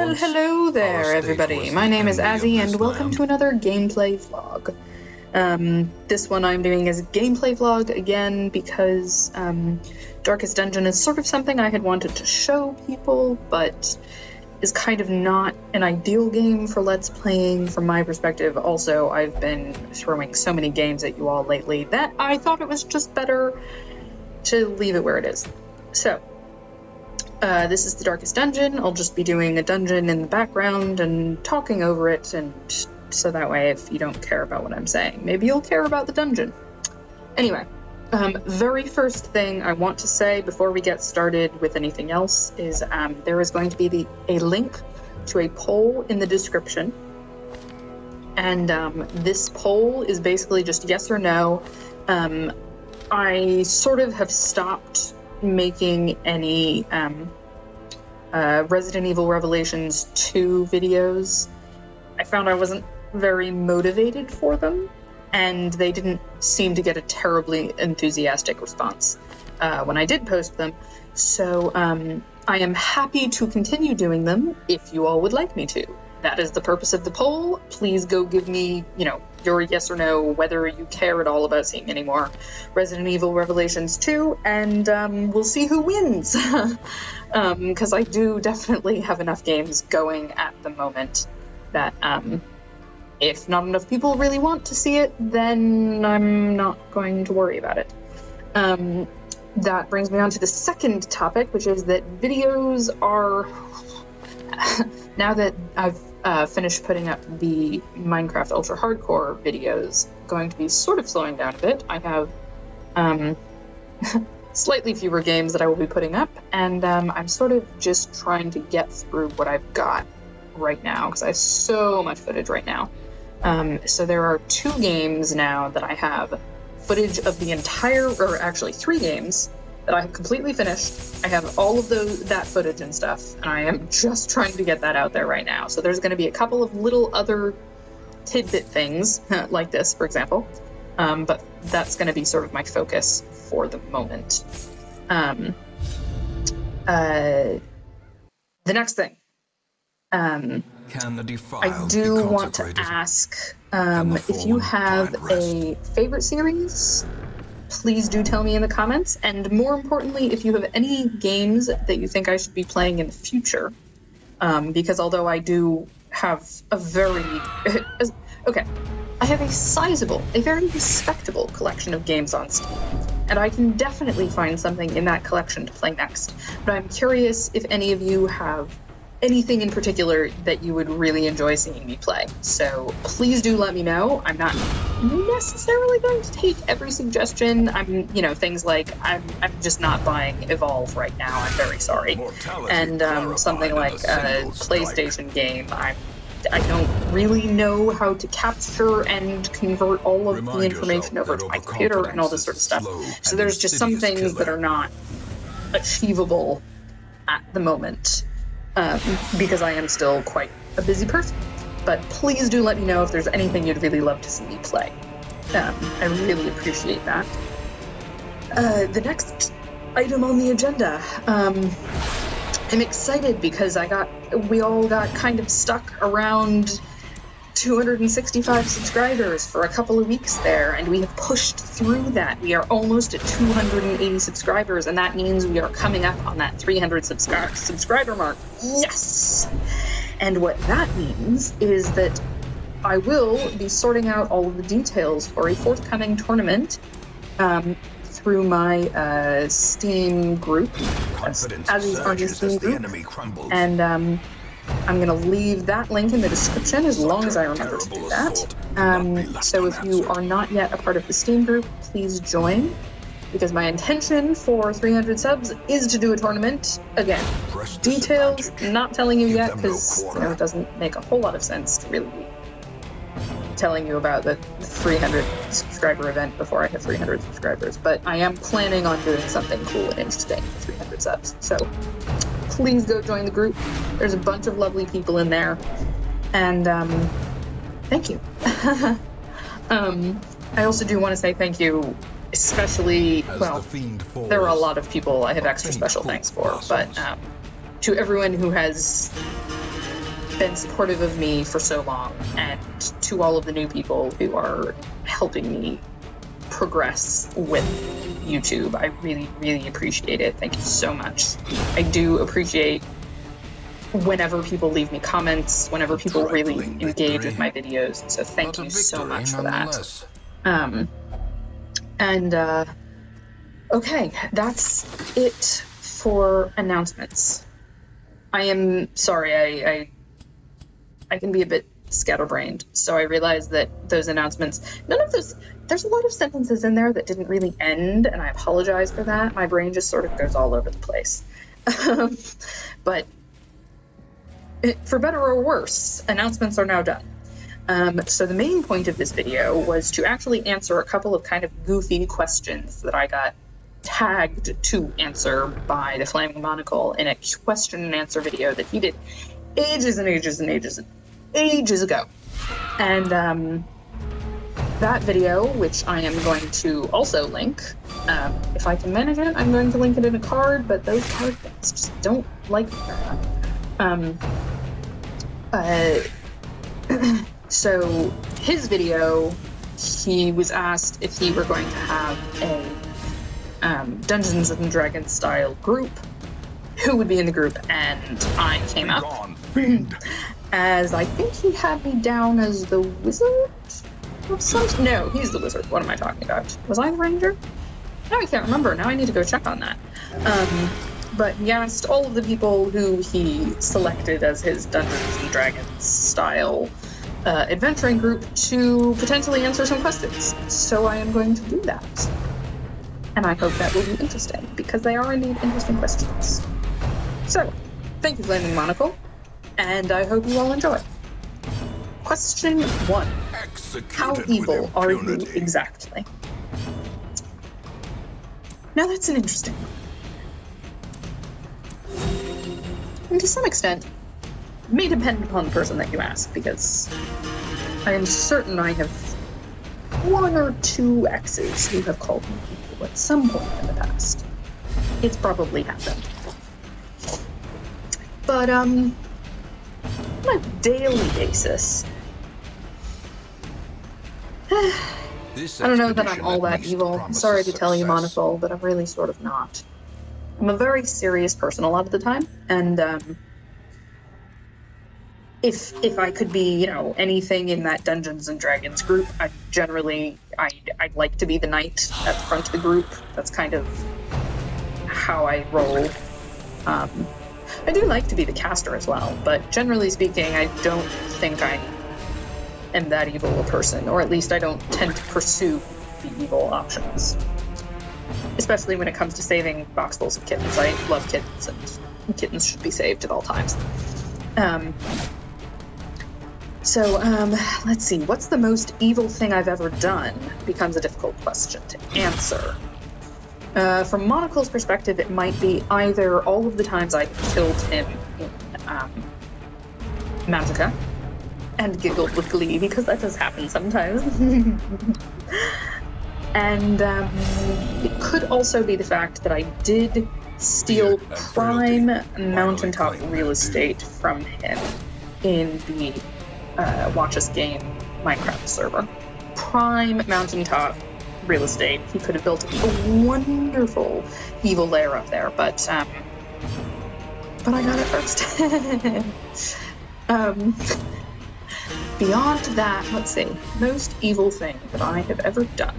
Well, hello there, everybody. My name is Azzy, and welcome to another gameplay vlog. This one I'm doing as a gameplay vlog again because Darkest Dungeon is sort of something I had wanted to show people, but is kind of not an ideal game for Let's Playing from my perspective. Also, I've been throwing so many games at you all lately that I thought it was just better to leave it where it is. So, this is the Darkest Dungeon. I'll just be doing a dungeon in the background and talking over it, and so that way if you don't care about what I'm saying, maybe you'll care about the dungeon. Anyway, very first thing I want to say before we get started with anything else is there is going to be a link to a poll in the description, and this poll is basically just yes or no. I sort of have stopped making any Resident Evil Revelations 2 videos. I found I wasn't very motivated for them, and they didn't seem to get a terribly enthusiastic response when I did post them. So I am happy to continue doing them if you all would like me to. That is the purpose of the poll. Please go give me, your yes or no, whether you care at all about seeing any more Resident Evil Revelations 2, and we'll see who wins. Because I do definitely have enough games going at the moment that if not enough people really want to see it, then I'm not going to worry about it. That brings me on to the second topic, which is that videos are... now that I've finished putting up the Minecraft Ultra Hardcore videos, going to be sort of slowing down a bit. I have slightly fewer games that I will be putting up, and I'm sort of just trying to get through what I've got right now, because I have so much footage right now. So there are 2 games now that I have footage of the entire, or actually 3 games that I have completely finished. I have all of that footage and stuff, and I am just trying to get that out there right now. So there's going to be a couple of little other tidbit things, like this, for example, but that's going to be sort of my focus for the moment. The next thing, I do want to ask if you have a favorite series. Please do tell me in the comments, and more importantly, if you have any games that you think I should be playing in the future, because although I do have a very... okay, I have a very respectable collection of games on Steam, and I can definitely find something in that collection to play next, but I'm curious if any of you have anything in particular that you would really enjoy seeing me play. So please do let me know. I'm not necessarily going to take every suggestion. I'm, things like I'm just not buying Evolve right now. I'm very sorry. And something like a PlayStation game, I don't really know how to capture and convert all of the information over to my computer and all this sort of stuff. So there's just some things that are not achievable at the moment. Because I am still quite a busy person. But please do let me know if there's anything you'd really love to see me play. I really appreciate that. The next item on the agenda. I'm excited because we all got kind of stuck around 265 subscribers for a couple of weeks there, and we have pushed through that. We are almost at 280 subscribers, and that means we are coming up on that 300 subscriber mark. Yes! And what that means is that I will be sorting out all of the details for a forthcoming tournament through my Steam group, Azzy's RG Steam group, and I'm going to leave that link in the description as long as I remember to do that. So if you are not yet a part of the Steam group, please join, because my intention for 300 subs is to do a tournament. Again, details, not telling you yet, because it doesn't make a whole lot of sense to really be telling you about the 300 subscriber event before I have 300 subscribers, but I am planning on doing something cool and interesting for 300 subs. So please go join the group. There's a bunch of lovely people in there, and thank you. I also do want to say thank you, especially, there are a lot of people I have extra special thanks for, but to everyone who has been supportive of me for so long, and to all of the new people who are helping me progress with YouTube. I really, really appreciate it. Thank you so much. I do appreciate whenever people leave me comments, whenever people really engage with my videos. So thank you so much for that. Okay, that's it for announcements. I am sorry, I can be a bit scatterbrained, so I realized that those announcements, none of those, there's a lot of sentences in there that didn't really end, and I apologize for that. My brain just sort of goes all over the place. But for better or worse, announcements are now done. So the main point of this video was to actually answer a couple of kind of goofy questions that I got tagged to answer by the Flaming Monocle in a question and answer video that he did ages and ages and ages ago. And that video, which I am going to also link, if I can manage it, I'm going to link it in a card, but those card things just don't like me. So his video, he was asked if he were going to have a Dungeons and Dragons style group, who would be in the group, and I came up as, I think he had me down as the wizard of some. No, he's the wizard. What am I talking about? Was I the ranger? No, I can't remember. Now I need to go check on that. But he asked all of the people who he selected as his Dungeons and Dragons style adventuring group to potentially answer some questions. So I am going to do that. And I hope that will be interesting, because they are indeed interesting questions. So, thank you, Flaming Monocle, and I hope you all enjoy. Question 1. How evil are you exactly? Now that's an interesting one. And to some extent, it may depend upon the person that you ask, because I am certain I have 1 or 2 exes who have called me evil at some point in the past. It's probably happened. But, on a daily basis, I don't know that I'm all that evil. I'm sorry to tell you, Monocle, but I'm really sort of not. I'm a very serious person a lot of the time, and if I could be, you know, anything in that Dungeons and Dragons group, I'd like to be the knight at the front of the group. That's kind of how I roll. I do like to be the caster as well, but generally speaking, I don't think I am that evil a person, or at least I don't tend to pursue the evil options. Especially when it comes to saving boxfuls of kittens. I love kittens, and kittens should be saved at all times. Let's see. What's the most evil thing I've ever done becomes a difficult question to answer. From Monocle's perspective, it might be either all of the times I killed him in Magicka, and giggled with glee, because that does happen sometimes. And it could also be the fact that I did steal prime mountaintop real estate from him in the Watch Us Game Minecraft server. Prime mountaintop real estate. He could have built a wonderful evil lair up there, but I got it first. Beyond that, let's see. Most evil thing that I have ever done.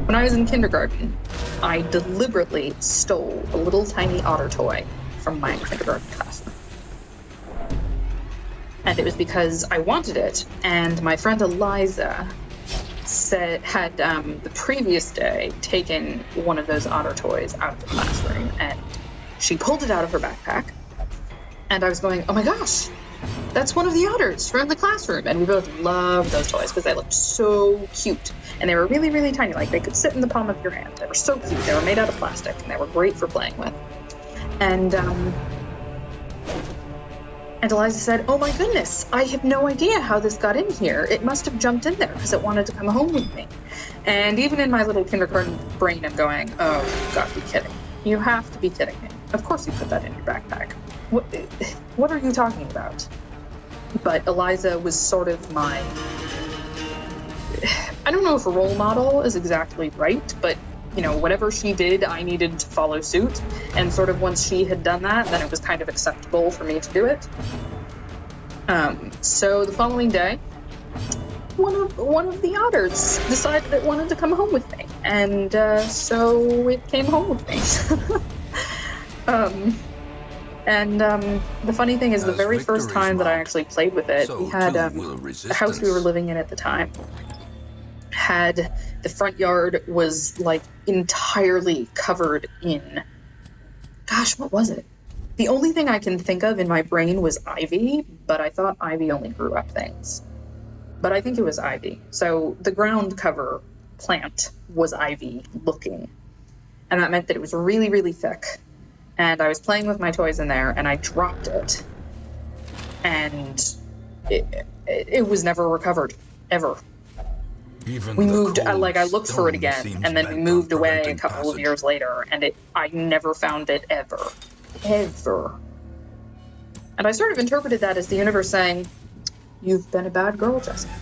When I was in kindergarten, I deliberately stole a little tiny otter toy from my kindergarten classroom. And it was because I wanted it, and my friend Eliza had the previous day taken one of those otter toys out of the classroom, and she pulled it out of her backpack, and I was going, oh my gosh, that's one of the otters from the classroom. And we both loved those toys because they looked so cute, and they were really, really tiny, like they could sit in the palm of your hand. They were so cute. They were made out of plastic, and they were great for playing with. And Eliza said, oh my goodness, I have no idea how this got in here. It must have jumped in there because it wanted to come home with me. And even in my little kindergarten brain, I'm going, oh, you've got to be kidding. You have to be kidding me. Of course you put that in your backpack. what are you talking about? But Eliza was sort of my, I don't know if a role model is exactly right, but you know, whatever she did, I needed to follow suit. And sort of once she had done that, then it was kind of acceptable for me to do it. So the following day, one of the otters decided it wanted to come home with me, and so it came home with me. The funny thing is, the very first time that I actually played with it, we had the house we were living in at the time had the front yard was like entirely covered in, gosh, what was it? The only thing I can think of in my brain was ivy, but I thought ivy only grew up things. But I think it was ivy. So the ground cover plant was ivy looking. And that meant that it was really, really thick. And I was playing with my toys in there and I dropped it. And it was never recovered, ever. We moved, I looked for it again, and then we moved away a couple of years later, and I never found it ever. Ever. And I sort of interpreted that as the universe saying, you've been a bad girl, Jessica.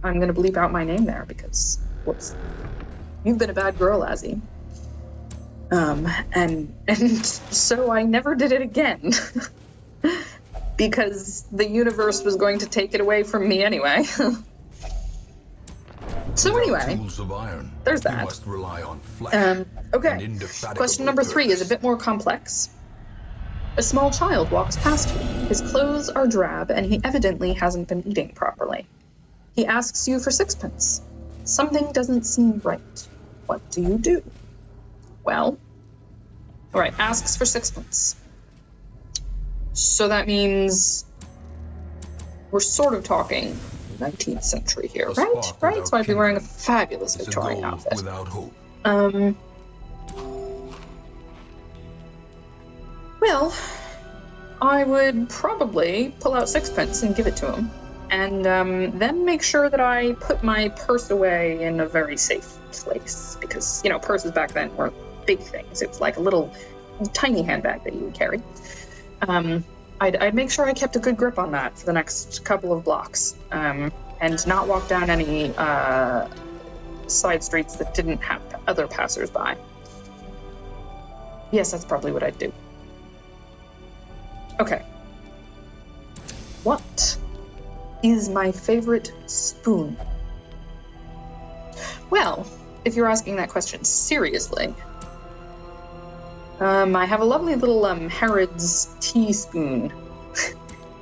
I'm going to bleep out my name there because, whoops. You've been a bad girl, Azzy. And so I never did it again. Because the universe was going to take it away from me anyway. So anyway, there's that. Okay, question number 3 is a bit more complex. A small child walks past you. His clothes are drab, and he evidently hasn't been eating properly. He asks you for 6pence. Something doesn't seem right. What do you do? Well, all right, asks for 6pence. So that means we're sort of talking 19th century here, right? Right? So I'd be wearing a fabulous Victorian outfit. Well, I would probably pull out 6pence and give it to him, and then make sure that I put my purse away in a very safe place, because, you know, purses back then were big things. It was like a little tiny handbag that you would carry. I'd make sure I kept a good grip on that for the next couple of blocks, and not walk down any side streets that didn't have other passersby. Yes, that's probably what I'd do. Okay. What is my favorite spoon? Well, if you're asking that question seriously, I have a lovely little Harrods teaspoon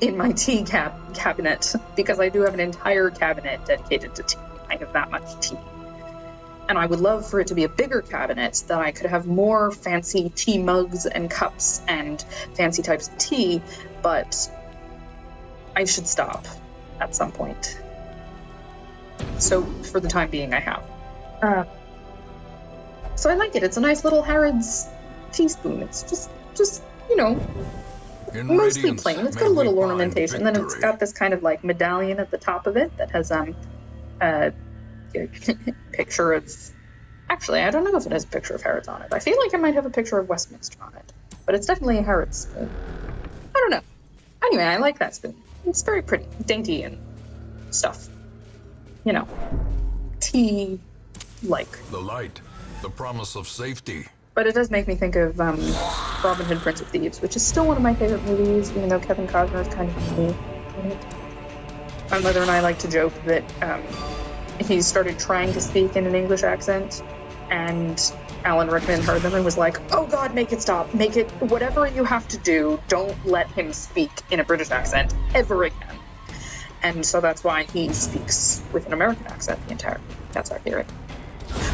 in my tea cabinet, because I do have an entire cabinet dedicated to tea. I have that much tea. And I would love for it to be a bigger cabinet that I could have more fancy tea mugs and cups and fancy types of tea, but I should stop at some point. So for the time being, I have. So I like it. It's a nice little Harrods teaspoon. It's just you know, mostly plain. It's got a little ornamentation. Then it's got this kind of like medallion at the top of it that has a picture of, actually, I don't know if it has a picture of Harrods on it. I feel like it might have a picture of Westminster on it, but it's definitely a Harrods spoon. I don't know. Anyway, I like that spoon. It's very pretty, dainty and stuff. You know, tea-like. The light, the promise of safety. But it does make me think of Robin Hood, Prince of Thieves, which is still one of my favorite movies, even though Kevin Costner is kind of new in it. My mother and I like to joke that he started trying to speak in an English accent, and Alan Rickman heard them and was like, oh God, make it stop. Make it whatever you have to do. Don't let him speak in a British accent ever again. And so that's why he speaks with an American accent the entire time. That's our theory.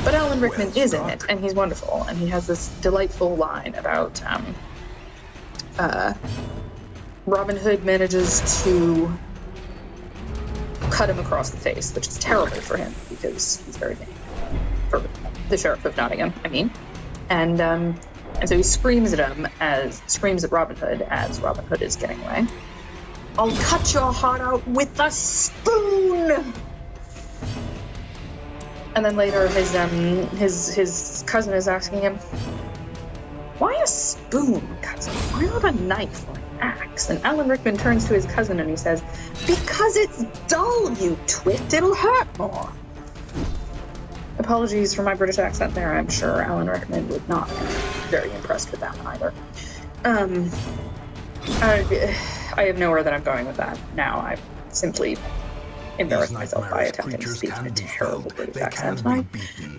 But Alan Rickman is in it, and he's wonderful, and he has this delightful line about Robin Hood manages to cut him across the face, which is terrible for him because he's very vain. For the Sheriff of Nottingham, I mean. And so he screams at Robin Hood as Robin Hood is getting away. I'll cut your heart out with a spoon! And then later his cousin is asking him, Why a spoon, cousin? Why not a knife or an axe? And Alan Rickman turns to his cousin and he says, because it's dull, you twit. It'll hurt more. Apologies for my British accent there. I'm sure Alan Rickman would not be very impressed with that one either. I have nowhere that I'm going with that now. I simply embarrassed myself by attempting to speak in a terrible British accent. And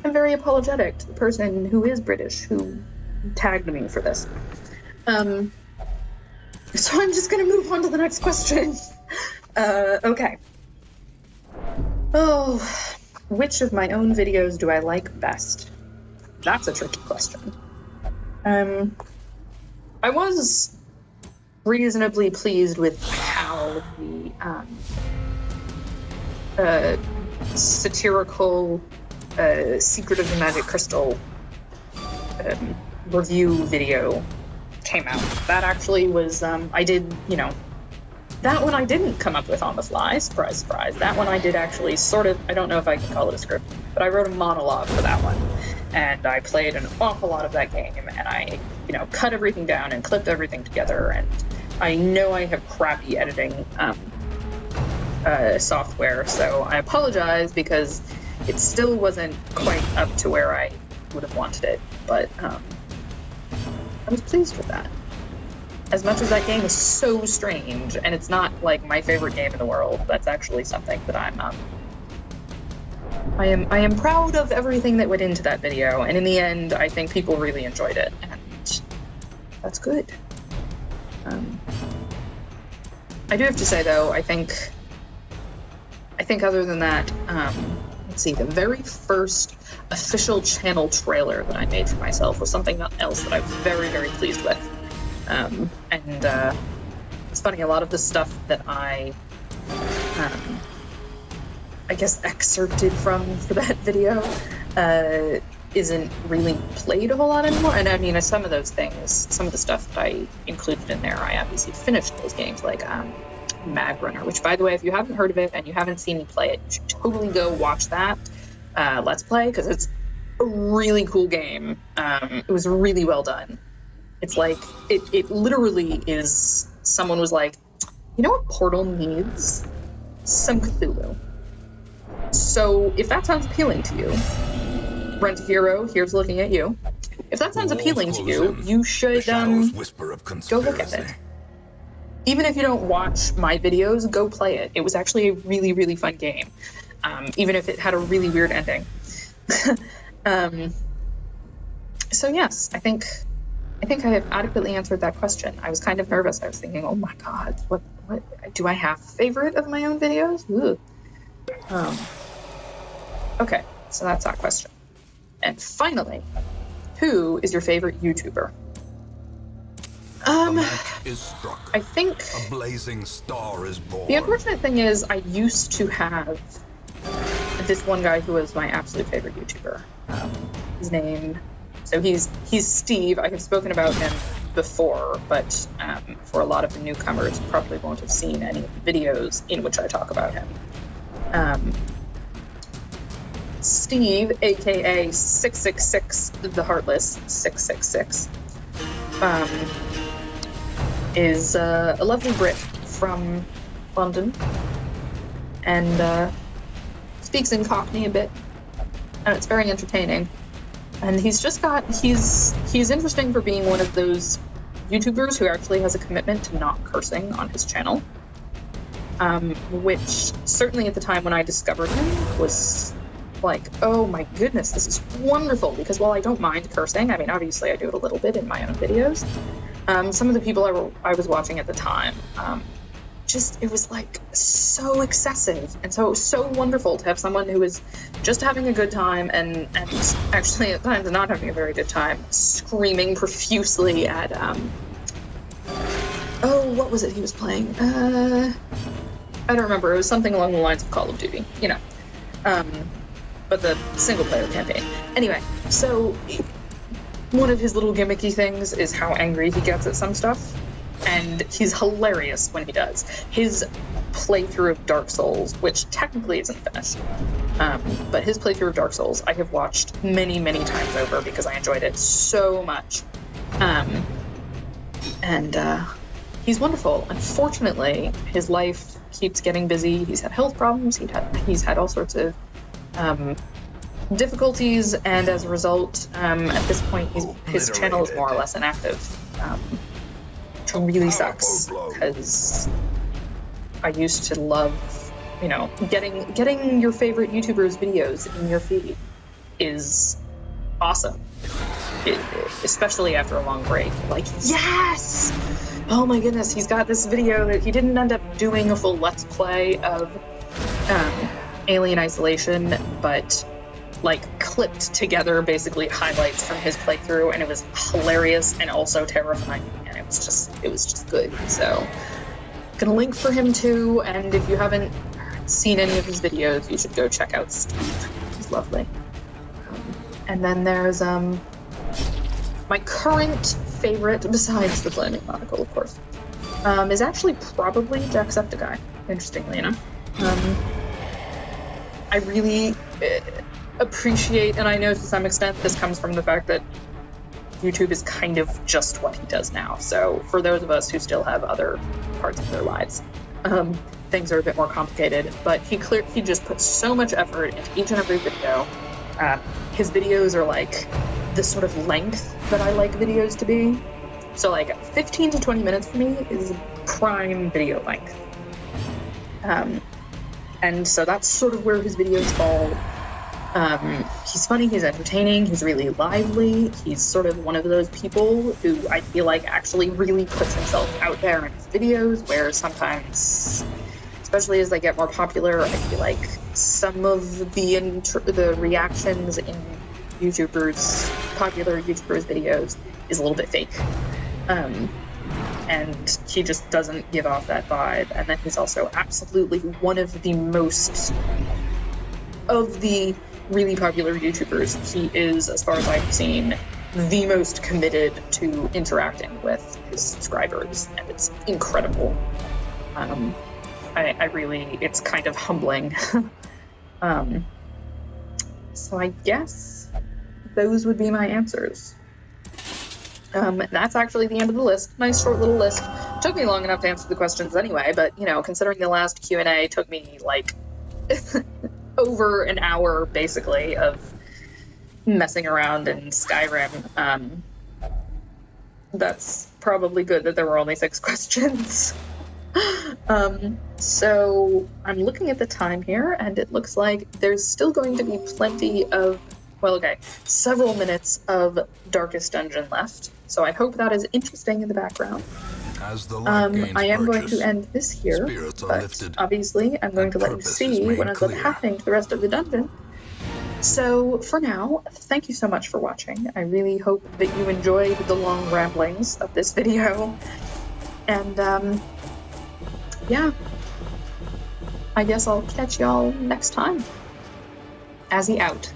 I'm very apologetic to the person who is British who tagged me for this. So I'm just going to move on to the next question. Okay. Oh, which of my own videos do I like best? That's a tricky question. I was reasonably pleased with how the satirical Secret of the Magic Crystal review video came out. That actually was, I did, that one I didn't come up with on the fly, surprise, surprise. That one I did actually sort of, I don't know if I can call it a script, but I wrote a monologue for that one. And I played an awful lot of that game, and I, cut everything down and clipped everything together, and I know I have crappy editing software, so I apologize because it still wasn't quite up to where I would have wanted it, but I was pleased with that. As much as that game is so strange, and it's not like my favorite game in the world, that's actually something that I am proud of everything that went into that video, and in the end, I think people really enjoyed it, and that's good. I do have to say, though, I think other than that, let's see, the very first official channel trailer that I made for myself was something else that I was very, very pleased with. It's funny, a lot of the stuff that I guess excerpted from for that video isn't really played a whole lot anymore. And I mean, some of those things, some of the stuff that I included in there, I obviously finished those games, like Mag Runner, which, by the way, if you haven't heard of it and you haven't seen me play it, you should totally go watch that Let's Play, because it's a really cool game. It was really well done. It's like, it literally is, someone was like, you know what Portal needs? Some Cthulhu. So if that sounds appealing to you, Rent a Hero, here's looking at you. If that sounds appealing to you, you should go look at it. Even if you don't watch my videos, go play it. It was actually a really, really fun game, even if it had a really weird ending. So yes, I think I have adequately answered that question. I was kind of nervous. I was thinking, oh my god, what do I have a favorite of my own videos? Ooh. Okay, so that's that question. And finally, who is your favorite YouTuber? Is struck. I think a blazing star is born. The unfortunate thing is I used to have this one guy who was my absolute favorite YouTuber. His name, so he's Steve. I have spoken about him before, but for a lot of the newcomers, you probably won't have seen any of the videos in which I talk about him. Steve, aka 666 the Heartless 666, is a lovely Brit from London, and speaks in Cockney a bit, and it's very entertaining. And he's interesting for being one of those YouTubers who actually has a commitment to not cursing on his channel, which certainly at the time when I discovered him was like, oh my goodness, this is wonderful, because while I don't mind cursing, I mean, obviously I do it a little bit in my own videos, some of the people I was watching at the time, it was like so excessive, and so it was so wonderful to have someone who was just having a good time and actually at times not having a very good time, screaming profusely at what was it he was playing? I don't remember. It was something along the lines of Call of Duty, but the single player campaign. Anyway, so one of his little gimmicky things is how angry he gets at some stuff. And he's hilarious when he does. His playthrough of Dark Souls, which technically isn't finished, but his playthrough of Dark Souls I have watched many, many times over because I enjoyed it so much. And he's wonderful. Unfortunately, his life keeps getting busy. He's had health problems. He's had all sorts of difficulties, and as a result, at this point, his channel is more or less inactive, which really sucks, because I used to love, getting your favorite YouTubers' videos in your feed is awesome. Especially after a long break. Like, yes! Oh my goodness, he's got this video that he didn't end up doing a full Let's Play of Alien Isolation, but clipped together basically highlights from his playthrough, and it was hilarious and also terrifying, and it was just good. So gonna link for him too, and if you haven't seen any of his videos, you should go check out Steve. He's lovely. And then there's my current favorite, besides the Flaming Monocle, of course, is actually probably Jacksepticeye, interestingly enough. I really appreciate, and I know to some extent this comes from the fact that YouTube is kind of just what he does now. So for those of us who still have other parts of their lives, things are a bit more complicated, but he just puts so much effort into each and every video. His videos are like the sort of length that I like videos to be. So 15 to 20 minutes for me is prime video length. And so that's sort of where his videos fall. He's funny, he's entertaining, he's really lively. He's sort of one of those people who I feel like actually really puts himself out there in his videos, where sometimes, especially as they get more popular, I feel like some of the reactions in popular YouTubers' videos is a little bit fake. And he just doesn't give off that vibe. And then he's also absolutely one of the most, of the really popular YouTubers, he is, as far as I've seen, the most committed to interacting with his subscribers, and it's incredible. I really, it's kind of humbling. So I guess those would be my answers. That's actually the end of the list. Nice short little list. Took me long enough to answer the questions anyway, but considering the last Q&A took me over an hour basically of messing around in Skyrim, that's probably good that there were only 6 questions. So I'm looking at the time here, and it looks like there's still going to be plenty of, several minutes of Darkest Dungeon left. So I hope that is interesting in the background. As the light gains I am going purchase, to end this here, spirits are but lifted, obviously I'm going to let you purpose see is made what ends up clear. happening to the rest of the dungeon. So for now, thank you so much for watching. I really hope that you enjoyed the long ramblings of this video. And yeah, I guess I'll catch y'all next time. Azzy out.